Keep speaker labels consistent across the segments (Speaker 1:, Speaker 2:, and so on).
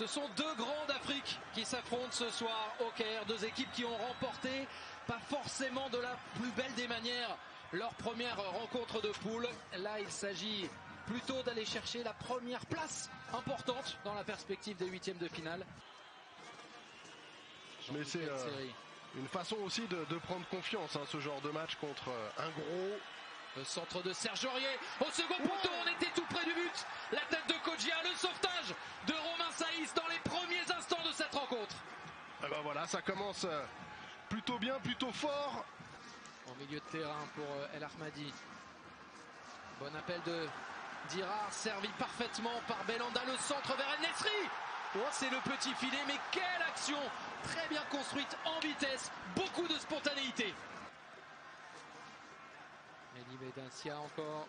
Speaker 1: Ce sont deux grands d'Afrique qui s'affrontent ce soir au Caire. Deux équipes qui ont remporté, pas forcément de la plus belle des manières, leur première rencontre de poule. Là, il s'agit plutôt d'aller chercher la première place importante dans la perspective des huitièmes de finale.
Speaker 2: Mais c'est une façon aussi de prendre confiance, hein, ce genre de match contre un gros.
Speaker 1: Le centre de Serge Aurier au second poteau, on était tout près du but. La tête de Kodjia, le sauvetage de Romain Saïs dans les premiers instants de cette rencontre.
Speaker 2: Et ben voilà, ça commence plutôt bien, plutôt fort.
Speaker 1: En milieu de terrain pour El Ahmadi. Bon appel de Dirar, servi parfaitement par Belhanda, le centre vers El Nesri. Oh, c'est le petit filet, mais quelle action très bien construite en vitesse, beaucoup de spontanéité. Elie Benassia encore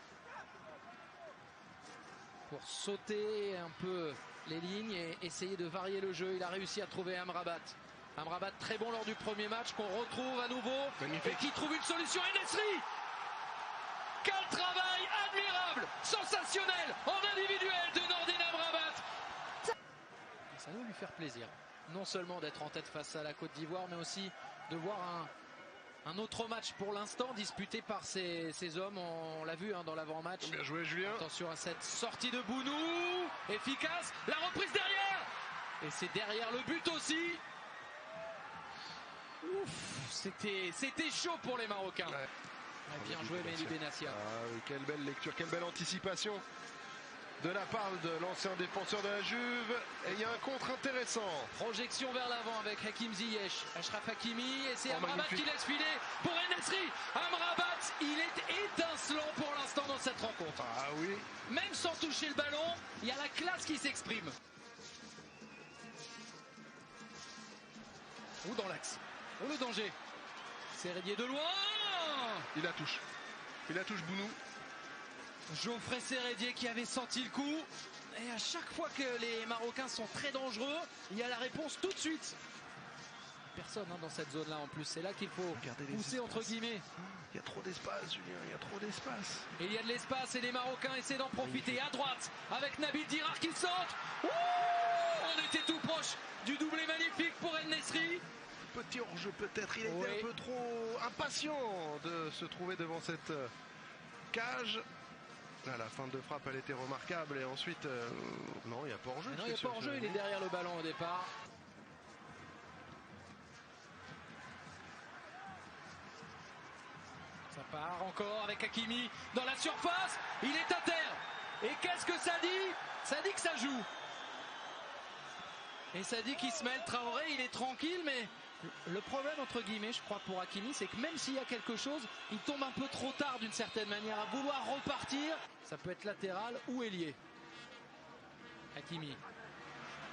Speaker 1: pour sauter un peu les lignes et essayer de varier le jeu. Il a réussi à trouver Amrabat. Amrabat très bon lors du premier match qu'on retrouve à nouveau.
Speaker 2: Magnifique.
Speaker 1: Et qui trouve une solution. El Nesri. Quel travail admirable, sensationnel en individuel de Nordin Amrabat. Ça va lui faire plaisir. Non seulement d'être en tête face à la Côte d'Ivoire, mais aussi de voir un autre match pour l'instant disputé par ces hommes. On l'a vu dans l'avant-match.
Speaker 2: Bien joué, Julien.
Speaker 1: Attention à cette sortie de Bounou. Efficace. La reprise derrière. Et c'est derrière le but aussi. Ouf, c'était chaud pour les Marocains. Ouais. Bien joué Elie Benassia.
Speaker 2: Ah oui, quelle belle lecture, quelle belle anticipation de la part de l'ancien défenseur de la Juve. Et il y a un contre intéressant.
Speaker 1: Projection vers l'avant avec Hakim Ziyech, Achraf Hakimi, et c'est Amrabat
Speaker 2: magnifique.
Speaker 1: qui laisse filer pour El Nesri. Amrabat, il est étincelant pour l'instant dans cette rencontre.
Speaker 2: Ah oui.
Speaker 1: Même sans toucher le ballon, il y a la classe qui s'exprime. Ou dans l'axe. Oh, le danger. Serredier de loin.
Speaker 2: Il la touche. Il la touche, Bounou.
Speaker 1: Geoffrey Serredier qui avait senti le coup. Et à chaque fois que les Marocains sont très dangereux, il y a la réponse tout de suite. Personne dans cette zone-là en plus. C'est là qu'il faut pousser entre guillemets.
Speaker 2: Il y a trop d'espace, Julien. Il y a trop d'espace.
Speaker 1: Et il y a de l'espace et les Marocains essaient d'en profiter. À droite avec Nabil Dirar qui centre. On était tout proche du doublé magnifique pour El Nesri.
Speaker 2: Petit hors-jeu peut-être. Il était un peu trop impatient de se trouver devant cette cage. Là, la fin de frappe, elle était remarquable. Et ensuite, non, il n'y a pas hors-jeu.
Speaker 1: Non, il n'y a pas hors-jeu. Il est derrière le ballon au départ. Ça part encore avec Hakimi dans la surface. Il est à terre. Et qu'est-ce que ça dit? Ça dit que ça joue. Et ça dit qu'Ismaël Traoré, il est tranquille, mais le problème, entre guillemets, je crois, pour Hakimi, c'est que même s'il y a quelque chose, il tombe un peu trop tard d'une certaine manière à vouloir repartir. Ça peut être latéral ou ailier. Hakimi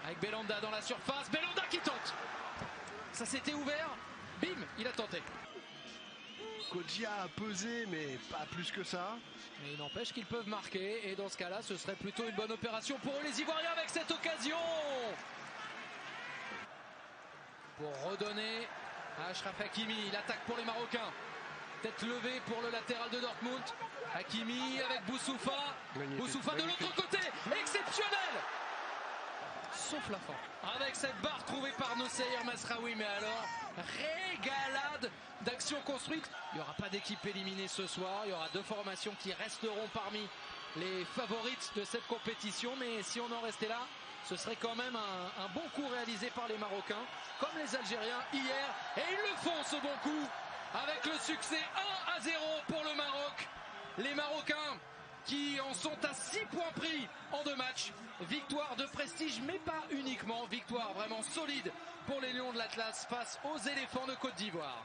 Speaker 1: avec Belhanda dans la surface. Belhanda qui tente. Ça s'était ouvert. Bim, il a tenté.
Speaker 2: Kodjia a pesé, mais pas plus que ça.
Speaker 1: Mais il n'empêche qu'ils peuvent marquer. Et dans ce cas-là, ce serait plutôt une bonne opération pour eux, les Ivoiriens, avec cette occasion. Pour redonner à Achraf Hakimi, l'attaque pour les Marocains. Tête levée pour le latéral de Dortmund. Hakimi avec Boussoufa. Boussoufa de l'autre côté. Exceptionnel. Sauf la fin. Avec cette barre trouvée par Nossair Masraoui. Mais alors, régalade d'actions construites. Il n'y aura pas d'équipe éliminée ce soir. Il y aura deux formations qui resteront parmi les favorites de cette compétition. Mais si on en restait là, ce serait quand même un bon coup réalisé par les Marocains, comme les Algériens hier. Et ils le font, ce bon coup, avec le succès 1-0 pour le Maroc. Les Marocains qui en sont à 6 points pris en 2 matchs. Victoire de prestige, mais pas uniquement. Victoire vraiment solide pour les Lions de l'Atlas face aux éléphants de Côte d'Ivoire.